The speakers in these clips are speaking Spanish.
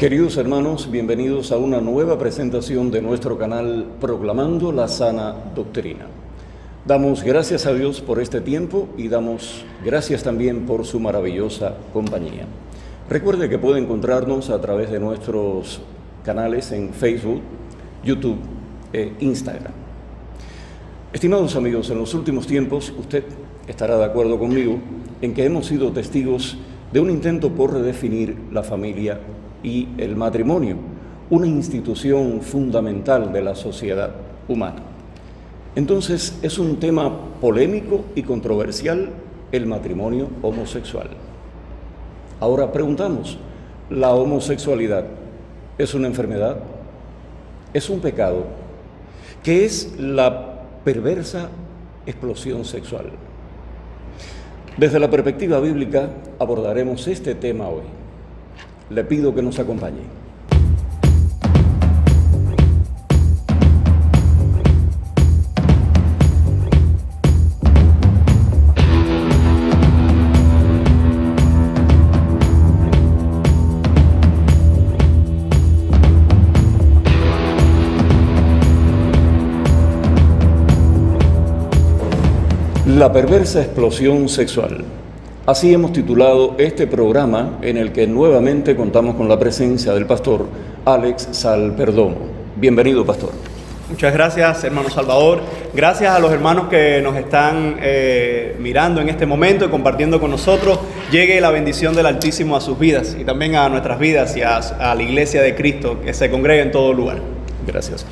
Queridos hermanos, bienvenidos a una nueva presentación de nuestro canal Proclamando la Sana Doctrina. Damos gracias a Dios por este tiempo y damos gracias también por su maravillosa compañía. Recuerde que puede encontrarnos a través de nuestros canales en Facebook, YouTube e Instagram. Estimados amigos, en los últimos tiempos usted estará de acuerdo conmigo en que hemos sido testigos de un intento por redefinir la familia y el matrimonio, una institución fundamental de la sociedad humana. Entonces, es un tema polémico y controversial el matrimonio homosexual. Ahora preguntamos, ¿la homosexualidad es una enfermedad? ¿Es un pecado? ¿Qué es la perversa explosión sexual? Desde la perspectiva bíblica abordaremos este tema hoy. Le pido que nos acompañe. La perversa explosión sexual. Así hemos titulado este programa, en el que nuevamente contamos con la presencia del pastor Alex Sal Perdomo. Bienvenido, pastor. Muchas gracias, hermano Salvador. Gracias a los hermanos que nos están mirando en este momento y compartiendo con nosotros. Llegue la bendición del Altísimo a sus vidas y también a nuestras vidas y a la Iglesia de Cristo que se congrega en todo lugar. Gracias.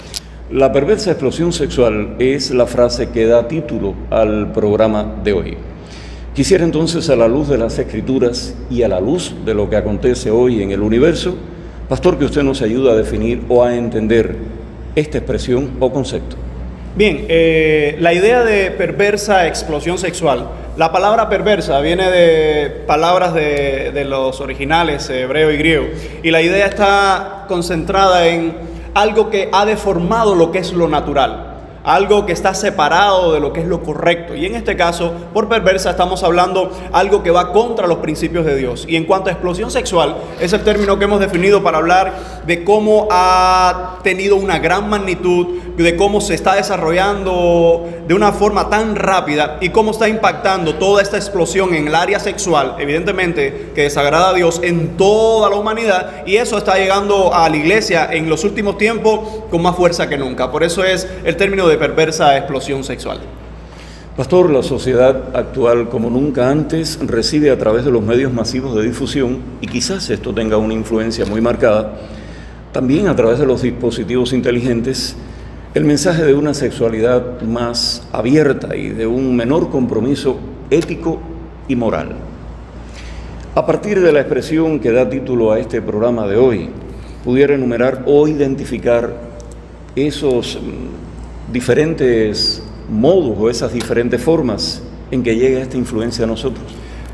La perversa explosión sexual es la frase que da título al programa de hoy. Quisiera entonces, a la luz de las Escrituras y a la luz de lo que acontece hoy en el universo, pastor, que usted nos ayude a definir o a entender esta expresión o concepto. Bien, la idea de perversa explosión sexual, la palabra perversa viene de palabras de los originales hebreo y griego, y la idea está concentrada en algo que ha deformado lo que es lo natural, algo que está separado de lo que es lo correcto. Y en este caso, por perversa, estamos hablando algo que va contra los principios de Dios. Y en cuanto a explosión sexual, es el término que hemos definido para hablar de cómo ha tenido una gran magnitud, de cómo se está desarrollando de una forma tan rápida y cómo está impactando toda esta explosión en el área sexual, evidentemente que desagrada a Dios en toda la humanidad, y eso está llegando a la iglesia en los últimos tiempos con más fuerza que nunca. Por eso es el término de perversa explosión sexual. Pastor, la sociedad actual, como nunca antes, recibe a través de los medios masivos de difusión, y quizás esto tenga una influencia muy marcada, también a través de los dispositivos inteligentes, el mensaje de una sexualidad más abierta y de un menor compromiso ético y moral. A partir de la expresión que da título a este programa de hoy, pudiera enumerar o identificar esos diferentes modos o esas diferentes formas en que llega esta influencia a nosotros.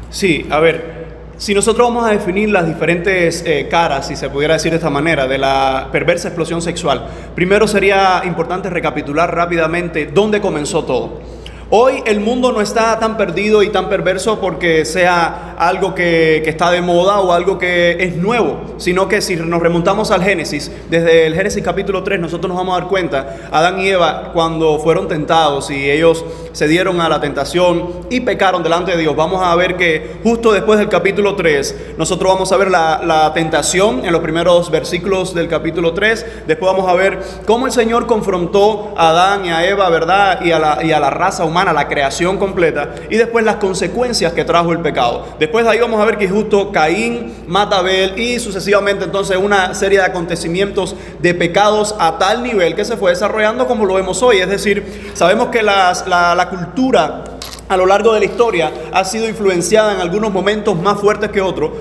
Sí, a ver, si nosotros vamos a definir las diferentes caras, si se pudiera decir de esta manera, de la perversa explosión sexual, primero sería importante recapitular rápidamente dónde comenzó todo. Hoy el mundo no está tan perdido y tan perverso porque sea algo que está de moda o algo que es nuevo, sino que si nos remontamos al Génesis, desde el Génesis capítulo 3, nosotros nos vamos a dar cuenta, Adán y Eva, cuando fueron tentados y ellos se dieron a la tentación y pecaron delante de Dios, vamos a ver que justo después del capítulo 3, nosotros vamos a ver la tentación en los primeros versículos del capítulo 3, después vamos a ver cómo el Señor confrontó a Adán y a Eva, ¿verdad? Y a la raza humana, a la creación completa, y después las consecuencias que trajo el pecado. Después de ahí vamos a ver que justo Caín mata a Abel y sucesivamente entonces una serie de acontecimientos de pecados a tal nivel que se fue desarrollando como lo vemos hoy. Es decir, sabemos que la cultura a lo largo de la historia ha sido influenciada en algunos momentos más fuertes que otros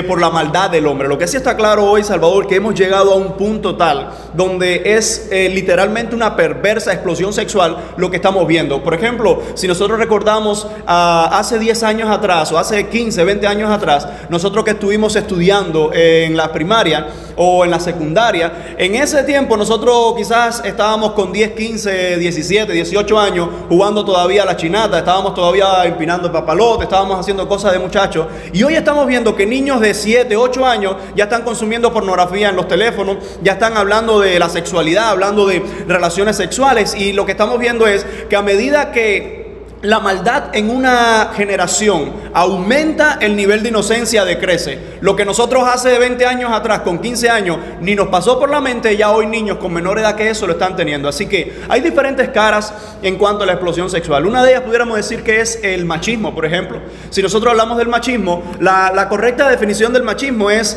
por la maldad del hombre. Lo que sí está claro hoy, Salvador, que hemos llegado a un punto tal donde es literalmente una perversa explosión sexual lo que estamos viendo. Por ejemplo, si nosotros recordamos hace 10 años atrás o hace 15, 20 años atrás, nosotros que estuvimos estudiando en la primaria o en la secundaria, en ese tiempo nosotros quizás estábamos con 10, 15, 17, 18 años jugando todavía a la chinata, estábamos todavía empinando el papalote, estábamos haciendo cosas de muchachos, y hoy estamos viendo que niños de 7, 8 años ya están consumiendo pornografía en los teléfonos, ya están hablando de la sexualidad, hablando de relaciones sexuales, y lo que estamos viendo es que a medida que la maldad en una generación aumenta, el nivel de inocencia decrece. Lo que nosotros hace 20 años atrás, con 15 años, ni nos pasó por la mente, ya hoy niños con menor edad que eso lo están teniendo. Así que hay diferentes caras en cuanto a la explosión sexual. Una de ellas pudiéramos decir que es el machismo, por ejemplo. Si nosotros hablamos del machismo, la correcta definición del machismo es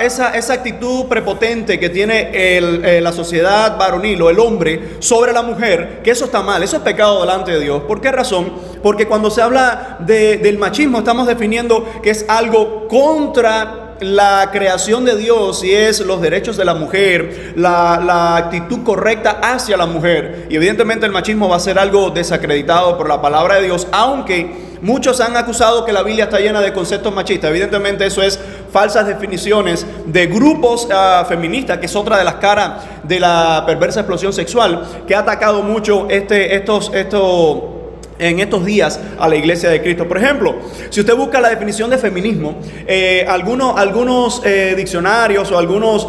esa actitud prepotente que tiene la sociedad varonil o el hombre sobre la mujer, que eso está mal, eso es pecado delante de Dios. ¿Por qué razón? Porque cuando se habla del machismo estamos definiendo que es algo contra la creación de Dios y es los derechos de la mujer, la actitud correcta hacia la mujer. Y evidentemente el machismo va a ser algo desacreditado por la palabra de Dios, aunque muchos han acusado que la Biblia está llena de conceptos machistas. Evidentemente eso es falsas definiciones de grupos feministas, que es otra de las caras de la perversa explosión sexual que ha atacado mucho en estos días a la iglesia de Cristo. Por ejemplo, si usted busca la definición de feminismo, algunos diccionarios o algunos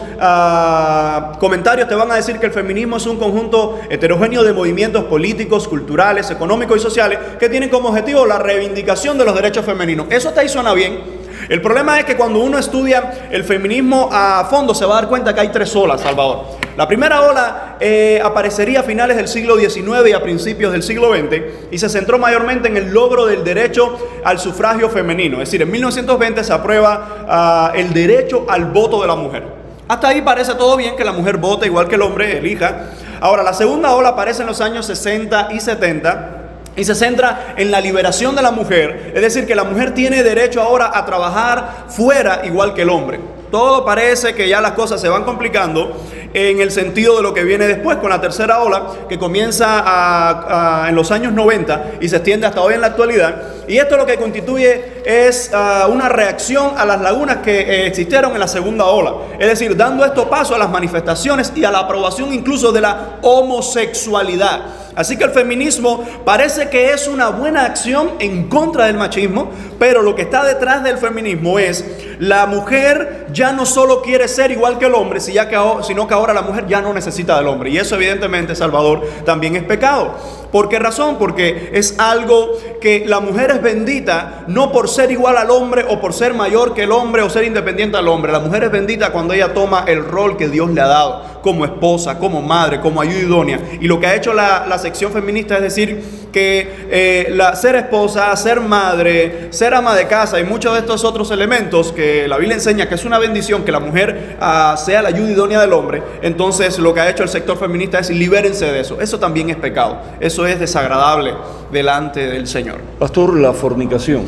comentarios te van a decir que el feminismo es un conjunto heterogéneo de movimientos políticos, culturales, económicos y sociales que tienen como objetivo la reivindicación de los derechos femeninos. Eso hasta ahí suena bien. El problema es que cuando uno estudia el feminismo a fondo se va a dar cuenta que hay 3 olas, Salvador. La primera ola aparecería a finales del siglo XIX y a principios del siglo XX y se centró mayormente en el logro del derecho al sufragio femenino. Es decir, en 1920 se aprueba el derecho al voto de la mujer. Hasta ahí parece todo bien, que la mujer vote igual que el hombre, elija. Ahora, la segunda ola aparece en los años 60 y 70 y se centra en la liberación de la mujer. Es decir, que la mujer tiene derecho ahora a trabajar fuera igual que el hombre. Todo parece que ya las cosas se van complicando en el sentido de lo que viene después con la tercera ola, que comienza en los años 90 y se extiende hasta hoy en la actualidad. Y esto lo que constituye es una reacción a las lagunas que existieron en la segunda ola. Es decir, dando esto paso a las manifestaciones y a la aprobación incluso de la homosexualidad. Así que el feminismo parece que es una buena acción en contra del machismo, pero lo que está detrás del feminismo es la mujer ya no solo quiere ser igual que el hombre, sino que ahora la mujer ya no necesita del hombre. Y eso evidentemente, Salvador, también es pecado. ¿Por qué razón? Porque es algo que la mujer es bendita no por ser igual al hombre o por ser mayor que el hombre o ser independiente al hombre. La mujer es bendita cuando ella toma el rol que Dios le ha dado como esposa, como madre, como ayuda idónea. Y lo que ha hecho la sección feminista es decir que ser esposa, ser madre, ser ama de casa y muchos de estos otros elementos que la Biblia enseña que es una bendición que la mujer sea la ayuda idónea del hombre. Entonces lo que ha hecho el sector feminista es libérense de eso. Eso también es pecado. Eso es desagradable delante del Señor. Pastor, la fornicación.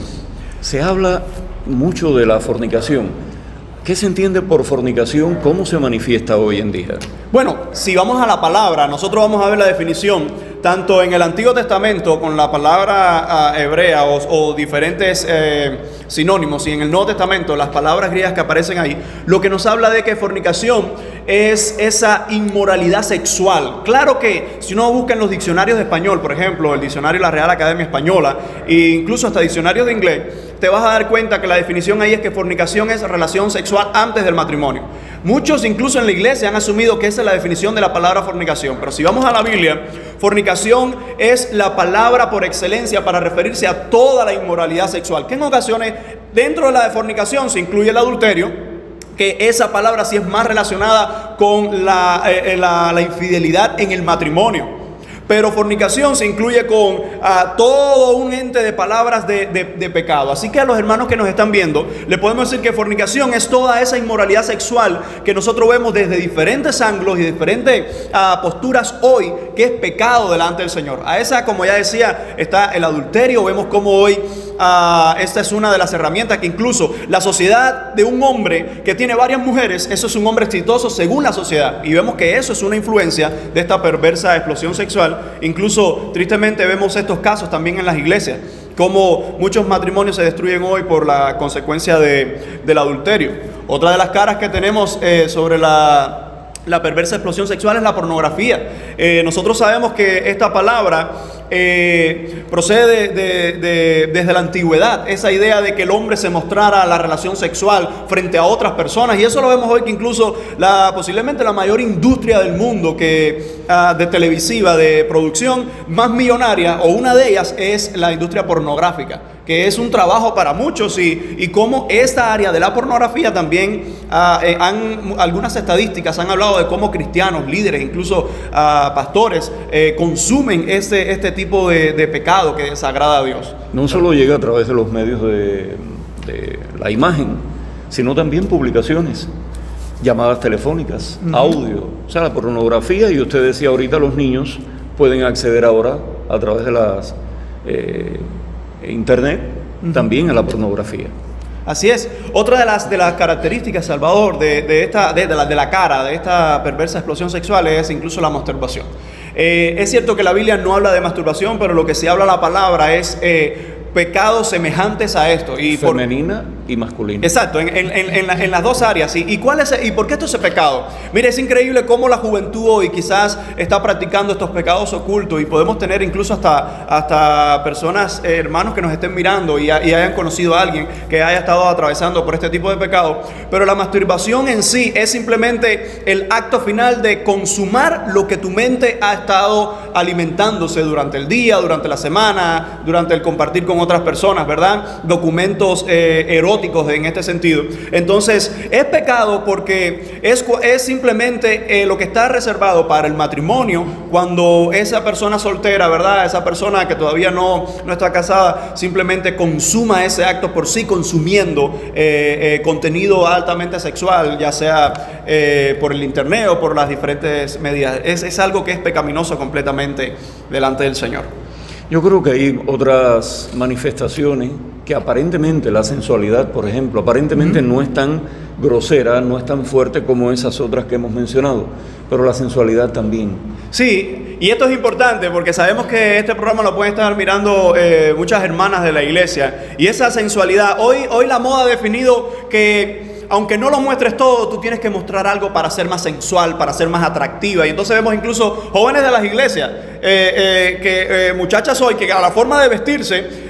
Se habla mucho de la fornicación. ¿Qué se entiende por fornicación? ¿Cómo se manifiesta hoy en día? Bueno, si vamos a la palabra, nosotros vamos a ver la definición tanto en el Antiguo Testamento con la palabra hebrea o diferentes sinónimos, y en el Nuevo Testamento las palabras griegas que aparecen ahí, lo que nos habla de que fornicación es esa inmoralidad sexual. Claro que si uno busca en los diccionarios de español, por ejemplo, el diccionario de la Real Academia Española e incluso hasta diccionarios de inglés, te vas a dar cuenta que la definición ahí es que fornicación es relación sexual antes del matrimonio. Muchos incluso en la iglesia han asumido que esa es la definición de la palabra fornicación, pero si vamos a la Biblia, fornicación es la palabra por excelencia para referirse a toda la inmoralidad sexual, que en ocasiones dentro de la fornicación se incluye el adulterio, que esa palabra sí es más relacionada con la infidelidad en el matrimonio. Pero fornicación se incluye con todo un ente de palabras de pecado. Así que a los hermanos que nos están viendo, le podemos decir que fornicación es toda esa inmoralidad sexual que nosotros vemos desde diferentes ángulos y diferentes posturas hoy, que es pecado delante del Señor. A esa, como ya decía, está el adulterio. Vemos como hoy esta es una de las herramientas que incluso la sociedad de un hombre que tiene varias mujeres, eso es un hombre exitoso según la sociedad. Y vemos que eso es una influencia de esta perversa explosión sexual. Incluso tristemente vemos estos casos también en las iglesias, como muchos matrimonios se destruyen hoy por la consecuencia del adulterio. Otra de las caras que tenemos sobre la perversa explosión sexual es la pornografía. Nosotros sabemos que esta palabra procede desde la antigüedad, esa idea de que el hombre se mostrara la relación sexual frente a otras personas, y eso lo vemos hoy que incluso posiblemente la mayor industria del mundo de televisiva, de producción más millonaria, o una de ellas es la industria pornográfica, que es un trabajo para muchos, y cómo esta área de la pornografía también, algunas estadísticas han hablado de cómo cristianos, líderes, incluso pastores, consumen este tipo de pecado que desagrada a Dios. No solo llega a través de los medios de la imagen, sino también publicaciones, llamadas telefónicas, audio, o sea, la pornografía, y usted decía ahorita, los niños pueden acceder ahora a través de las internet también a la pornografía. Así es. Otra de las características, Salvador, de la cara de esta perversa explosión sexual es incluso la masturbación. Es cierto que la Biblia no habla de masturbación, pero lo que sí habla la palabra es pecados semejantes a esto. Femenina y masculina. Exacto, en las dos áreas. ¿Y por qué esto es pecado? Mire, es increíble cómo la juventud hoy quizás está practicando estos pecados ocultos, y podemos tener incluso hasta personas, hermanos que nos estén mirando y hayan conocido a alguien que haya estado atravesando por este tipo de pecado. Pero la masturbación en sí es simplemente el acto final de consumar lo que tu mente ha estado alimentándose durante el día, durante la semana, durante el compartir con otras personas, ¿verdad? Documentos eróticos en este sentido. Entonces, es pecado porque es simplemente lo que está reservado para el matrimonio, cuando esa persona soltera, ¿verdad? Esa persona que todavía no está casada, simplemente consuma ese acto por sí, consumiendo contenido altamente sexual, ya sea por el internet o por las diferentes medidas. Es algo que es pecaminoso completamente delante del Señor. Yo creo que hay otras manifestaciones que aparentemente la sensualidad, por ejemplo, aparentemente no es tan grosera, no es tan fuerte como esas otras que hemos mencionado, pero la sensualidad también. Sí, y esto es importante porque sabemos que este programa lo pueden estar mirando muchas hermanas de la iglesia, y esa sensualidad, hoy la moda ha definido que aunque no lo muestres todo, tú tienes que mostrar algo para ser más sensual, para ser más atractiva. Y entonces vemos incluso jóvenes de las iglesias, muchachas hoy, que a la forma de vestirse,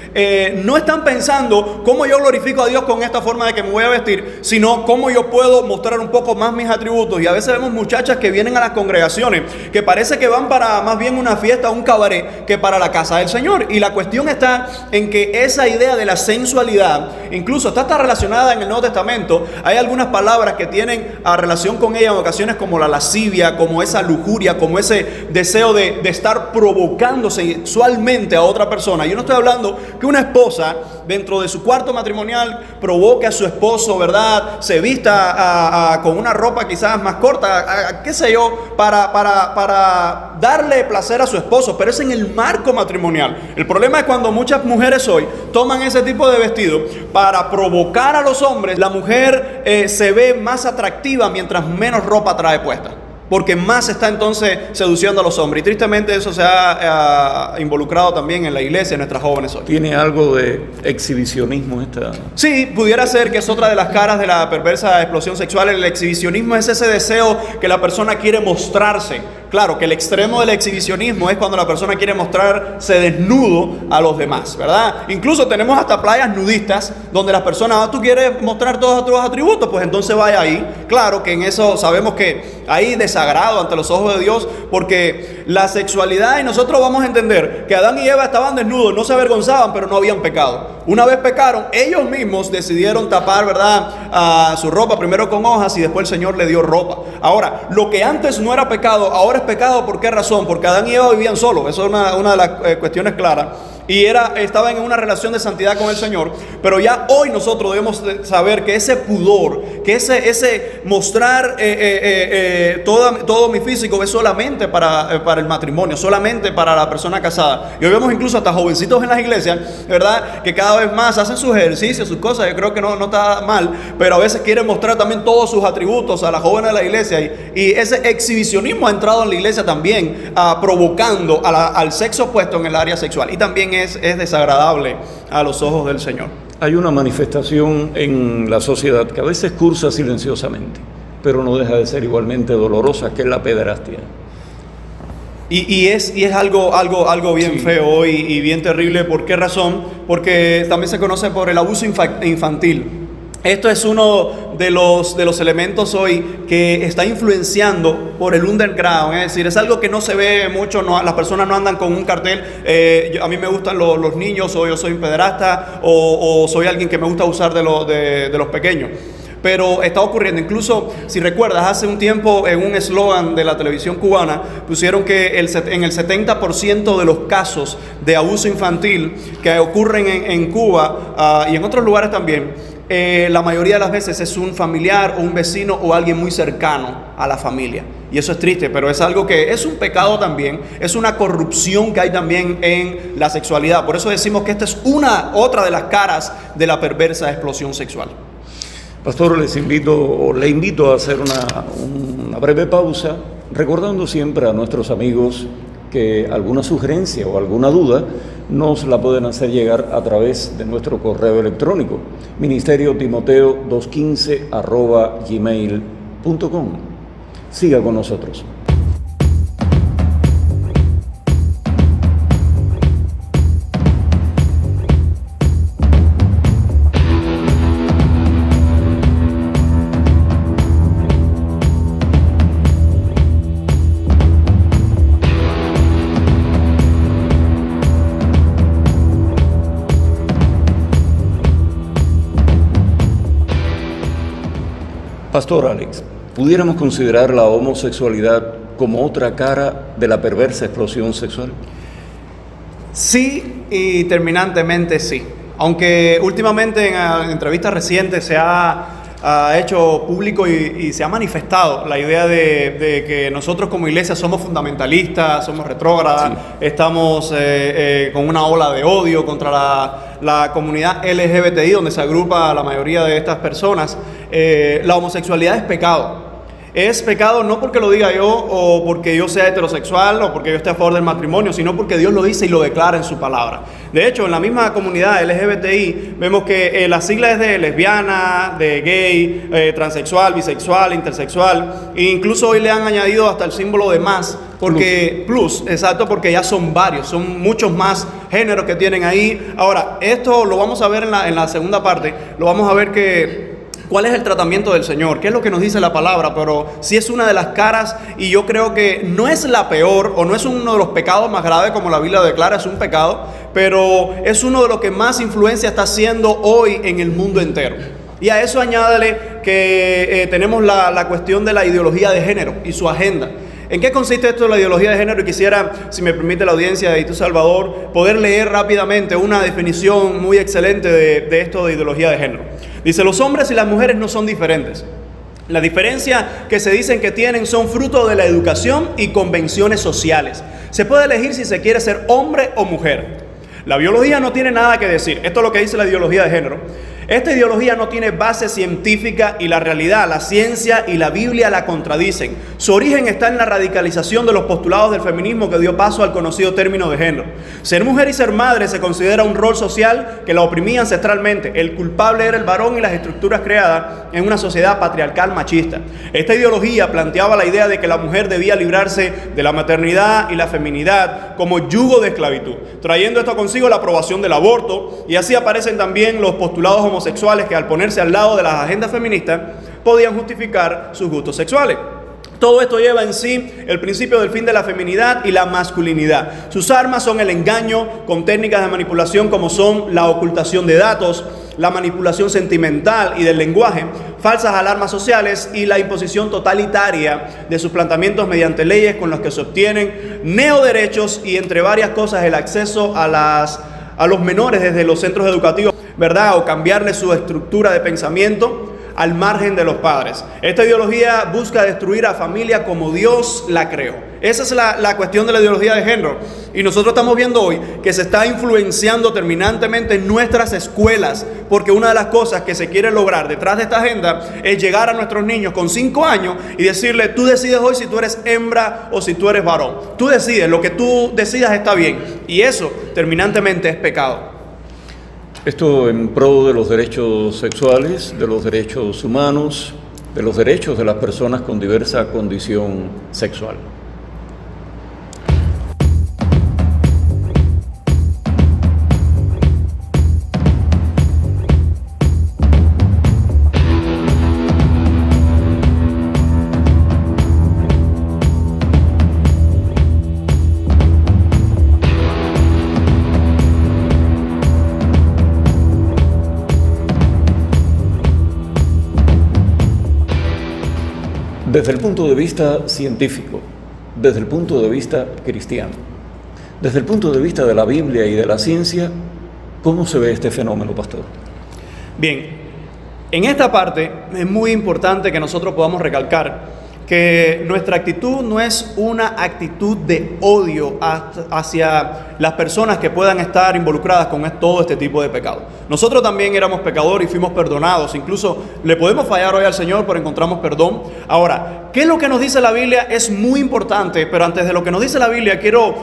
no están pensando cómo yo glorifico a Dios con esta forma de que me voy a vestir, sino cómo yo puedo mostrar un poco más mis atributos. Y a veces vemos muchachas que vienen a las congregaciones que parece que van para más bien una fiesta, un cabaret, que para la casa del Señor. Y la cuestión está en que esa idea de la sensualidad incluso está relacionada en el Nuevo Testamento. Hay algunas palabras que tienen relación con ella en ocasiones, como la lascivia, como esa lujuria, como ese deseo de estar provocando sexualmente a otra persona. Yo no estoy hablando que una esposa dentro de su cuarto matrimonial provoque a su esposo, ¿verdad? Se vista con una ropa quizás más corta, qué sé yo, para darle placer a su esposo, pero es en el marco matrimonial. El problema es cuando muchas mujeres hoy toman ese tipo de vestido para provocar a los hombres. La mujer se ve más atractiva mientras menos ropa trae puesta, porque más está entonces seduciendo a los hombres. Y tristemente eso se ha involucrado también en la iglesia, en nuestras jóvenes hoy. ¿Tiene algo de exhibicionismo esta? Sí, pudiera ser que es otra de las caras de la perversa explosión sexual. El exhibicionismo es ese deseo que la persona quiere mostrarse. Claro que el extremo del exhibicionismo es cuando la persona quiere mostrarse desnudo a los demás, ¿verdad? Incluso tenemos hasta playas nudistas donde las personas, tú quieres mostrar todos tus atributos, pues entonces vaya ahí. Claro que en eso sabemos que hay desagrado ante los ojos de Dios, porque la sexualidad, y nosotros vamos a entender que Adán y Eva estaban desnudos, no se avergonzaban, pero no habían pecado. Una vez pecaron, ellos mismos decidieron tapar, ¿verdad?, su ropa primero con hojas y después el Señor le dio ropa. Ahora, lo que antes no era pecado, ahora es pecado. ¿Por qué razón? Porque Adán y Eva vivían solos. Eso es una de las cuestiones claras. Y estaban en una relación de santidad con el Señor. Pero ya hoy nosotros debemos saber que ese pudor, que ese mostrar todo mi físico es solamente para el matrimonio, solamente para la persona casada. Y hoy vemos incluso hasta jovencitos en las iglesias, ¿verdad?, que cada vez más hacen sus ejercicios, sus cosas. Yo creo que no está mal, pero a veces quieren mostrar también todos sus atributos a las jóvenes de la iglesia. Y ese exhibicionismo ha entrado en la iglesia también, provocando al sexo opuesto en el área sexual. Y también es desagradable a los ojos del Señor. Hay una manifestación en la sociedad que a veces cursa silenciosamente, pero no deja de ser igualmente dolorosa, que es la pederastia. Y es algo bien feo y bien terrible. ¿Por qué razón? Porque también se conoce por el abuso infantil. Esto es uno de los elementos hoy que está influenciando por el underground, es decir, es algo que no se ve mucho, las personas no andan con un cartel, a mí me gustan los niños, o yo soy un pederasta, o soy alguien que me gusta abusar de los pequeños. Pero está ocurriendo. Incluso, si recuerdas, hace un tiempo en un eslogan de la televisión cubana pusieron que en el 70% de los casos de abuso infantil que ocurren en Cuba y en otros lugares también, la mayoría de las veces es un familiar o un vecino o alguien muy cercano a la familia. Y eso es triste, pero es algo que es un pecado también, es una corrupción que hay también en la sexualidad. Por eso decimos que esta es otra de las caras de la perversa explosión sexual. Pastor, le invito a hacer una breve pausa, recordando siempre a nuestros amigos que alguna sugerencia o alguna duda nos la pueden hacer llegar a través de nuestro correo electrónico, ministeriotimoteo215@gmail.com. Siga con nosotros. Pastor Alex, ¿pudiéramos considerar la homosexualidad como otra cara de la perversa explosión sexual? Sí, y terminantemente sí. Aunque últimamente en entrevistas recientes se ha hecho público y se ha manifestado la idea de que nosotros como iglesia somos fundamentalistas, somos retrógradas, estamos con una ola de odio contra la comunidad LGBTI, donde se agrupa la mayoría de estas personas. La homosexualidad es pecado. Es pecado no porque lo diga yo o porque yo sea heterosexual o porque yo esté a favor del matrimonio, sino porque Dios lo dice y lo declara en su palabra. De hecho, en la misma comunidad LGBTI vemos que la sigla es de lesbiana, de gay, transexual, bisexual, intersexual, e incluso hoy le han añadido hasta el símbolo de más, porque plus, exacto, porque ya son varios, son muchos más géneros que tienen ahí. Ahora, esto lo vamos a ver en la segunda parte, lo vamos a ver ¿cuál es el tratamiento del Señor? ¿Qué es lo que nos dice la palabra? Pero sí es una de las caras, y yo creo que no es la peor o no es uno de los pecados más graves como la Biblia declara, es un pecado, pero es uno de los que más influencia está haciendo hoy en el mundo entero. Y a eso añádale que tenemos la cuestión de la ideología de género y su agenda. ¿En qué consiste esto de la ideología de género? Y quisiera, si me permite la audiencia de Tu Salvador, poder leer rápidamente una definición muy excelente de esto de ideología de género. Dice: los hombres y las mujeres no son diferentes. La diferencia que se dicen que tienen son fruto de la educación y convenciones sociales. Se puede elegir si se quiere ser hombre o mujer. La biología no tiene nada que decir. Esto es lo que dice la ideología de género. Esta ideología no tiene base científica y la realidad, la ciencia y la Biblia la contradicen. Su origen está en la radicalización de los postulados del feminismo que dio paso al conocido término de género. Ser mujer y ser madre se considera un rol social que la oprimía ancestralmente. El culpable era el varón y las estructuras creadas en una sociedad patriarcal machista. Esta ideología planteaba la idea de que la mujer debía librarse de la maternidad y la feminidad como yugo de esclavitud, trayendo esto consigo la aprobación del aborto, y así aparecen también los postulados homosexuales que, al ponerse al lado de las agendas feministas, podían justificar sus gustos sexuales. Todo esto lleva en sí el principio del fin de la feminidad y la masculinidad. Sus armas son el engaño con técnicas de manipulación como son la ocultación de datos, la manipulación sentimental y del lenguaje, falsas alarmas sociales y la imposición totalitaria de sus planteamientos mediante leyes con las que se obtienen neoderechos y, entre varias cosas, el acceso a los menores desde los centros educativos, ¿verdad? O cambiarle su estructura de pensamiento al margen de los padres. Esta ideología busca destruir a familia como Dios la creó. Esa es la cuestión de la ideología de género. Y nosotros estamos viendo hoy que se está influenciando terminantemente en nuestras escuelas, porque una de las cosas que se quiere lograr detrás de esta agenda es llegar a nuestros niños con 5 años y decirle: tú decides hoy si tú eres hembra o si tú eres varón. Tú decides, lo que tú decidas está bien. Y eso terminantemente es pecado. Esto en pro de los derechos sexuales, de los derechos humanos, de los derechos de las personas con diversa condición sexual. desde el punto de vista científico, desde el punto de vista cristiano, desde el punto de vista de la Biblia y de la ciencia, ¿cómo se ve este fenómeno, pastor? Bien, en esta parte es muy importante que nosotros podamos recalcar que nuestra actitud no es una actitud de odio hacia las personas que puedan estar involucradas con todo este tipo de pecado. Nosotros también éramos pecadores y fuimos perdonados. Incluso le podemos fallar hoy al Señor, pero encontramos perdón. Ahora, ¿qué es lo que nos dice la Biblia? Es muy importante, pero antes de lo que nos dice la Biblia, quiero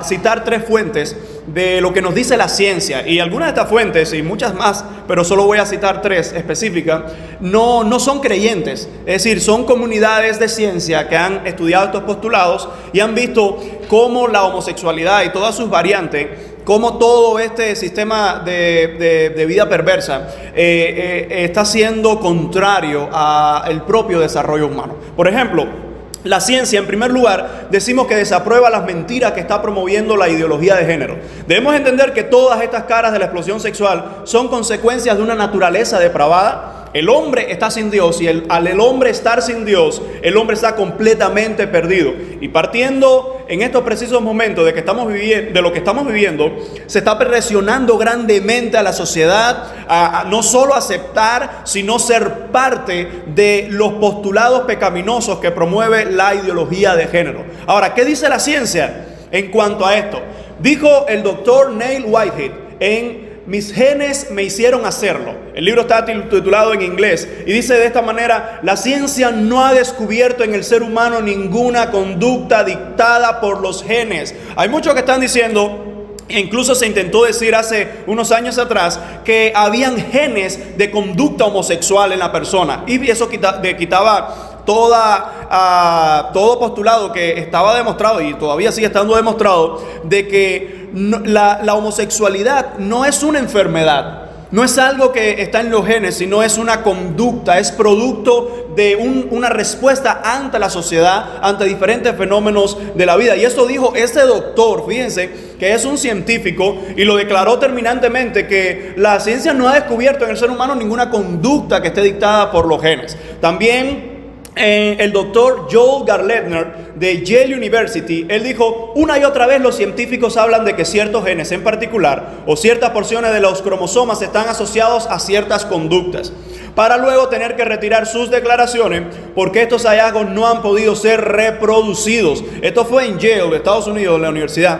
citar 3 fuentes de lo que nos dice la ciencia. Y algunas de estas fuentes, y muchas más, pero solo voy a citar 3 específicas, no son creyentes. Es decir, son comunidades de ciencia que han estudiado estos postulados y han visto cómo la homosexualidad y todas sus variantes, cómo todo este sistema de vida perversa está siendo contrario al propio desarrollo humano. Por ejemplo, la ciencia, en primer lugar, decimos que desaprueba las mentiras que está promoviendo la ideología de género. Debemos entender que todas estas caras de la explosión sexual son consecuencias de una naturaleza depravada. El hombre está sin Dios y al el hombre estar sin Dios, el hombre está completamente perdido. Y partiendo en estos precisos momentos de lo que estamos viviendo, se está presionando grandemente a la sociedad a no solo aceptar, sino ser parte de los postulados pecaminosos que promueve la ideología de género. Ahora, ¿qué dice la ciencia en cuanto a esto? Dijo el doctor Neil Whitehead en Mis genes me hicieron hacerlo. El libro está titulado en inglés y dice de esta manera: la ciencia no ha descubierto en el ser humano ninguna conducta dictada por los genes. Hay muchos que están diciendo, incluso se intentó decir hace unos años atrás, que habían genes de conducta homosexual en la persona, y eso quitaba todo postulado que estaba demostrado y todavía sigue estando demostrado de que la homosexualidad no es una enfermedad, no es algo que está en los genes, sino es una conducta, es producto de una respuesta ante la sociedad, ante diferentes fenómenos de la vida. Y esto dijo este doctor, fíjense, que es un científico, y lo declaró terminantemente, que la ciencia no ha descubierto en el ser humano ninguna conducta que esté dictada por los genes. También el doctor Joel Garletner de Yale University, él dijo: una y otra vez los científicos hablan de que ciertos genes en particular o ciertas porciones de los cromosomas están asociados a ciertas conductas, para luego tener que retirar sus declaraciones porque estos hallazgos no han podido ser reproducidos. Esto fue en Yale, de Estados Unidos, la universidad,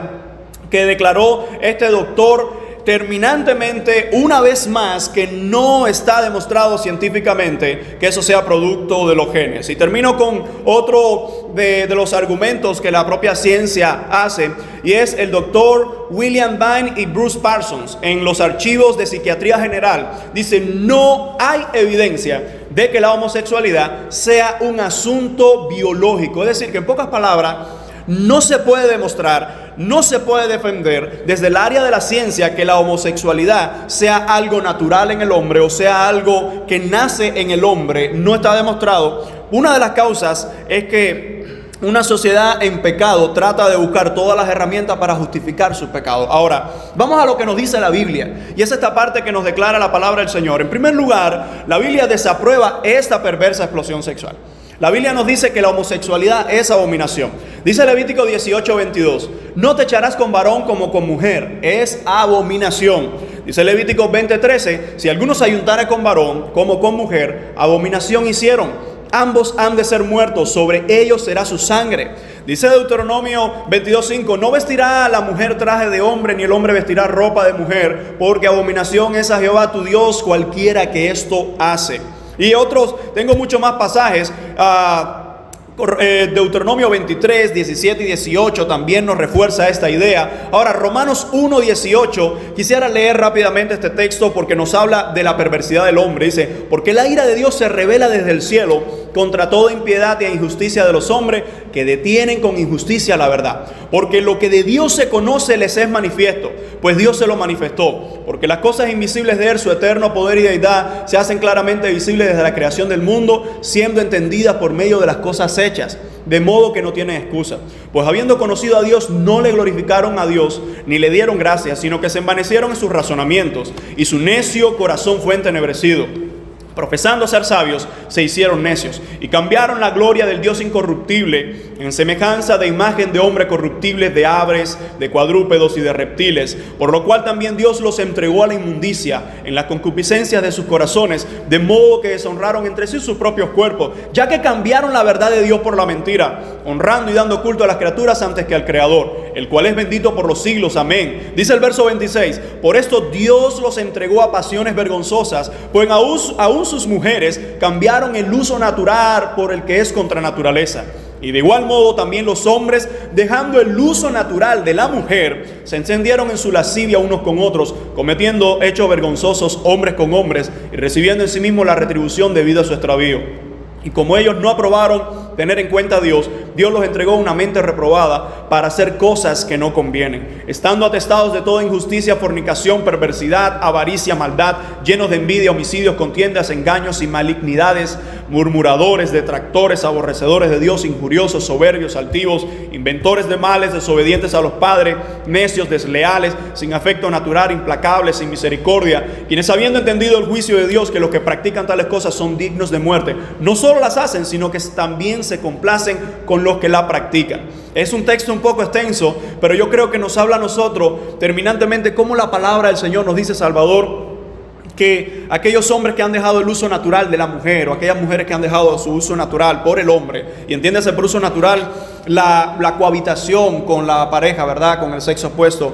que declaró este doctor terminantemente, una vez más, que no está demostrado científicamente que eso sea producto de los genes. Y termino con otro de los argumentos que la propia ciencia hace, y es el doctor William Vine y Bruce Parsons en los archivos de psiquiatría general. Dice: no hay evidencia de que la homosexualidad sea un asunto biológico. Es decir, que en pocas palabras, no se puede demostrar, no se puede defender desde el área de la ciencia que la homosexualidad sea algo natural en el hombre o sea algo que nace en el hombre. No está demostrado. Una de las causas es que una sociedad en pecado trata de buscar todas las herramientas para justificar su pecado. Ahora, vamos a lo que nos dice la Biblia, y es esta parte que nos declara la palabra del Señor. En primer lugar, la Biblia desaprueba esta perversa explosión sexual. La Biblia nos dice que la homosexualidad es abominación. Dice Levítico 18:22: no te echarás con varón como con mujer, es abominación. Dice Levítico 20:13: si alguno se ayuntare con varón como con mujer, abominación hicieron. Ambos han de ser muertos, sobre ellos será su sangre. Dice Deuteronomio 22:5: no vestirá la mujer traje de hombre, ni el hombre vestirá ropa de mujer, porque abominación es a Jehová tu Dios cualquiera que esto hace. Y otros, tengo muchos más pasajes. Deuteronomio 23, 17 y 18 también nos refuerza esta idea. Ahora, Romanos 1:18, quisiera leer rápidamente este texto porque nos habla de la perversidad del hombre. Dice: porque la ira de Dios se revela desde el cielo contra toda impiedad e injusticia de los hombres que detienen con injusticia la verdad. Porque lo que de Dios se conoce les es manifiesto, pues Dios se lo manifestó. Porque las cosas invisibles de Él, su eterno poder y deidad, se hacen claramente visibles desde la creación del mundo, siendo entendidas por medio de las cosas hechas, de modo que no tienen excusa. Pues habiendo conocido a Dios, no le glorificaron a Dios, ni le dieron gracias, sino que se envanecieron en sus razonamientos, y su necio corazón fue entenebrecido. profesando ser sabios, se hicieron necios y cambiaron la gloria del Dios incorruptible en semejanza de imagen de hombre corruptible, de aves, de cuadrúpedos y de reptiles, por lo cual también Dios los entregó a la inmundicia en las concupiscencias de sus corazones, de modo que deshonraron entre sí sus propios cuerpos, ya que cambiaron la verdad de Dios por la mentira, honrando y dando culto a las criaturas antes que al Creador, el cual es bendito por los siglos. Amén. Dice el verso 26, por esto Dios los entregó a pasiones vergonzosas, pues aún sus mujeres cambiaron el uso natural por el que es contra naturaleza. Y de igual modo también los hombres, dejando el uso natural de la mujer, se encendieron en su lascivia unos con otros, cometiendo hechos vergonzosos hombres con hombres y recibiendo en sí mismos la retribución debido a su extravío. Y como ellos no aprobaron tener en cuenta a Dios, Dios los entregó una mente reprobada para hacer cosas que no convienen, estando atestados de toda injusticia, fornicación, perversidad, avaricia, maldad, llenos de envidia, homicidios, contiendas, engaños y malignidades, murmuradores, detractores, aborrecedores de Dios, injuriosos, soberbios, altivos, inventores de males, desobedientes a los padres, necios, desleales, sin afecto natural, implacables, sin misericordia, quienes habiendo entendido el juicio de Dios, que los que practican tales cosas son dignos de muerte, no solo las hacen, sino que también se complacen con los que la practican. Es un texto un poco extenso, pero yo creo que nos habla a nosotros terminantemente cómo la palabra del Señor nos dice, Salvador, que aquellos hombres que han dejado el uso natural de la mujer, o aquellas mujeres que han dejado su uso natural por el hombre, y entiéndase por uso natural la cohabitación con la pareja, ¿verdad?, con el sexo opuesto,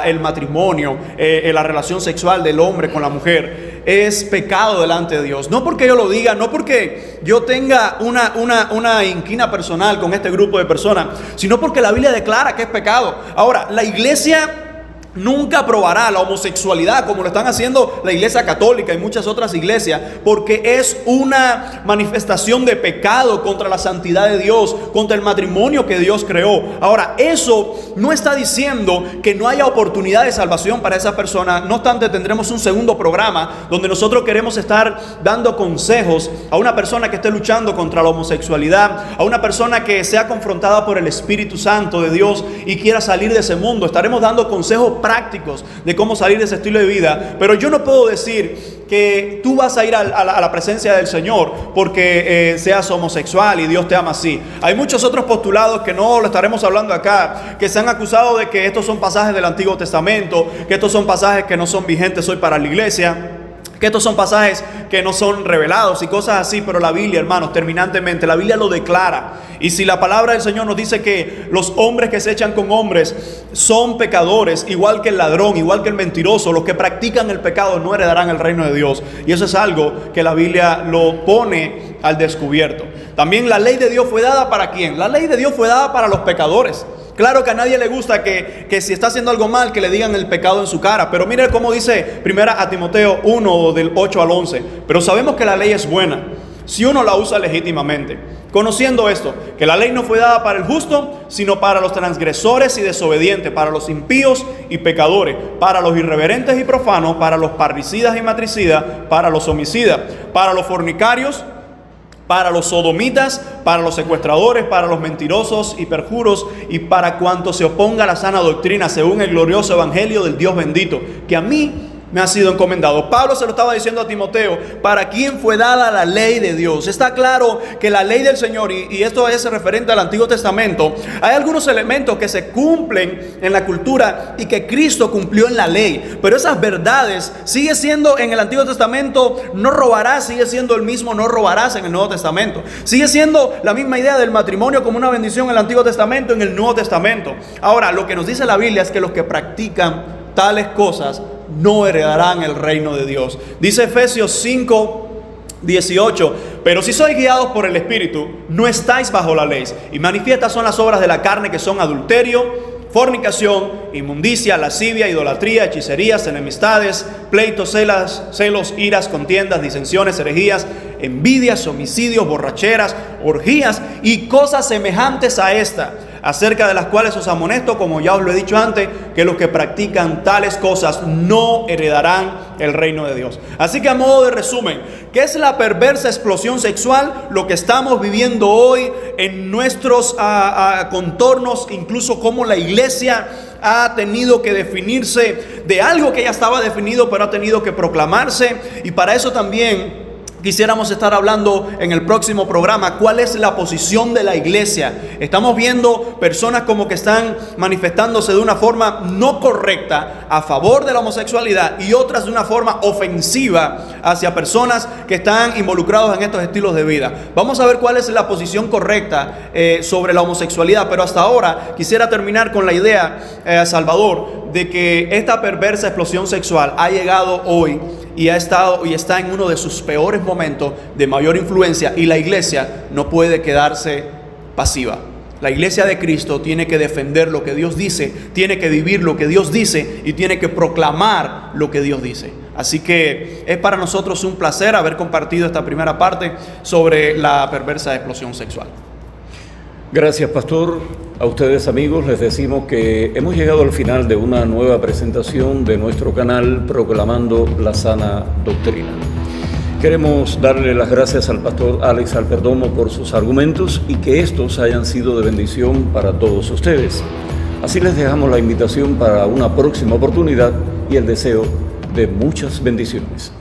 el matrimonio, la relación sexual del hombre con la mujer, es pecado delante de Dios. No porque yo lo diga, no porque yo tenga una inquina personal con este grupo de personas, sino porque la Biblia declara que es pecado. Ahora, la iglesia nunca aprobará la homosexualidad como lo están haciendo la iglesia católica y muchas otras iglesias, porque es una manifestación de pecado contra la santidad de Dios, contra el matrimonio que Dios creó. Ahora, eso no está diciendo que no haya oportunidad de salvación para esa persona. No obstante, tendremos un segundo programa donde nosotros queremos estar dando consejos a una persona que esté luchando contra la homosexualidad, a una persona que sea confrontada por el Espíritu Santo de Dios y quiera salir de ese mundo. Estaremos dando consejos prácticos de cómo salir de ese estilo de vida, pero yo no puedo decir que tú vas a ir a la presencia del Señor porque seas homosexual y Dios te ama así. Hay muchos otros postulados que no lo estaremos hablando acá, que se han acusado de que estos son pasajes del Antiguo Testamento, que estos son pasajes que no son vigentes hoy para la iglesia, que estos son pasajes que no son revelados y cosas así, pero la Biblia, hermanos, terminantemente, la Biblia lo declara. Y si la palabra del Señor nos dice que los hombres que se echan con hombres son pecadores, igual que el ladrón, igual que el mentiroso, los que practican el pecado no heredarán el reino de Dios. Y eso es algo que la Biblia lo pone al descubierto. También la ley de Dios fue dada ¿para quién? La ley de Dios fue dada para los pecadores. Claro que a nadie le gusta que si está haciendo algo mal, que le digan el pecado en su cara. Pero mire cómo dice 1 Timoteo 1, del 8 al 11. Pero sabemos que la ley es buena si uno la usa legítimamente, conociendo esto, que la ley no fue dada para el justo, sino para los transgresores y desobedientes, para los impíos y pecadores, para los irreverentes y profanos, para los parricidas y matricidas, para los homicidas, para los fornicarios, para los sodomitas, para los secuestradores, para los mentirosos y perjuros, y para cuanto se oponga a la sana doctrina, según el glorioso evangelio del Dios bendito, que a mí me ha sido encomendado. Pablo se lo estaba diciendo a Timoteo, ¿para quién fue dada la ley de Dios? Está claro que la ley del Señor, y esto es referente al Antiguo Testamento, hay algunos elementos que se cumplen en la cultura y que Cristo cumplió en la ley, pero esas verdades sigue siendo en el Antiguo Testamento. No robarás, sigue siendo el mismo no robarás en el Nuevo Testamento. Sigue siendo la misma idea del matrimonio como una bendición en el Antiguo Testamento, en el Nuevo Testamento. Ahora, lo que nos dice la Biblia es que los que practican tales cosas no heredarán el reino de Dios. Dice Efesios 5, 18, pero si sois guiados por el Espíritu, no estáis bajo la ley. Y manifiestas son las obras de la carne, que son adulterio, fornicación, inmundicia, lascivia, idolatría, hechicerías, enemistades, pleitos, celos, iras, contiendas, disensiones, herejías, envidias, homicidios, borracheras, orgías y cosas semejantes a esta, acerca de las cuales os amonesto, como ya os lo he dicho antes, que los que practican tales cosas no heredarán el reino de Dios. Así que, a modo de resumen, ¿qué es la perversa explosión sexual? Lo que estamos viviendo hoy en nuestros contornos, incluso como la iglesia ha tenido que definirse de algo que ya estaba definido, pero ha tenido que proclamarse. Y para eso también quisiéramos estar hablando en el próximo programa, ¿cuál es la posición de la iglesia? Estamos viendo personas como que están manifestándose de una forma no correcta a favor de la homosexualidad y otras de una forma ofensiva hacia personas que están involucrados en estos estilos de vida. Vamos a ver cuál es la posición correcta sobre la homosexualidad, pero hasta ahora quisiera terminar con la idea, Salvador, de que esta perversa explosión sexual ha llegado hoy y está en uno de sus peores momentos de mayor influencia, y la iglesia no puede quedarse pasiva. La iglesia de Cristo tiene que defender lo que Dios dice, tiene que vivir lo que Dios dice y tiene que proclamar lo que Dios dice. Así que es para nosotros un placer haber compartido esta primera parte sobre la perversa explosión sexual. Gracias, pastor. A ustedes, amigos, les decimos que hemos llegado al final de una nueva presentación de nuestro canal Proclamando la Sana Doctrina. Queremos darle las gracias al pastor Alex Alperdomo por sus argumentos y que estos hayan sido de bendición para todos ustedes. Así les dejamos la invitación para una próxima oportunidad y el deseo de muchas bendiciones.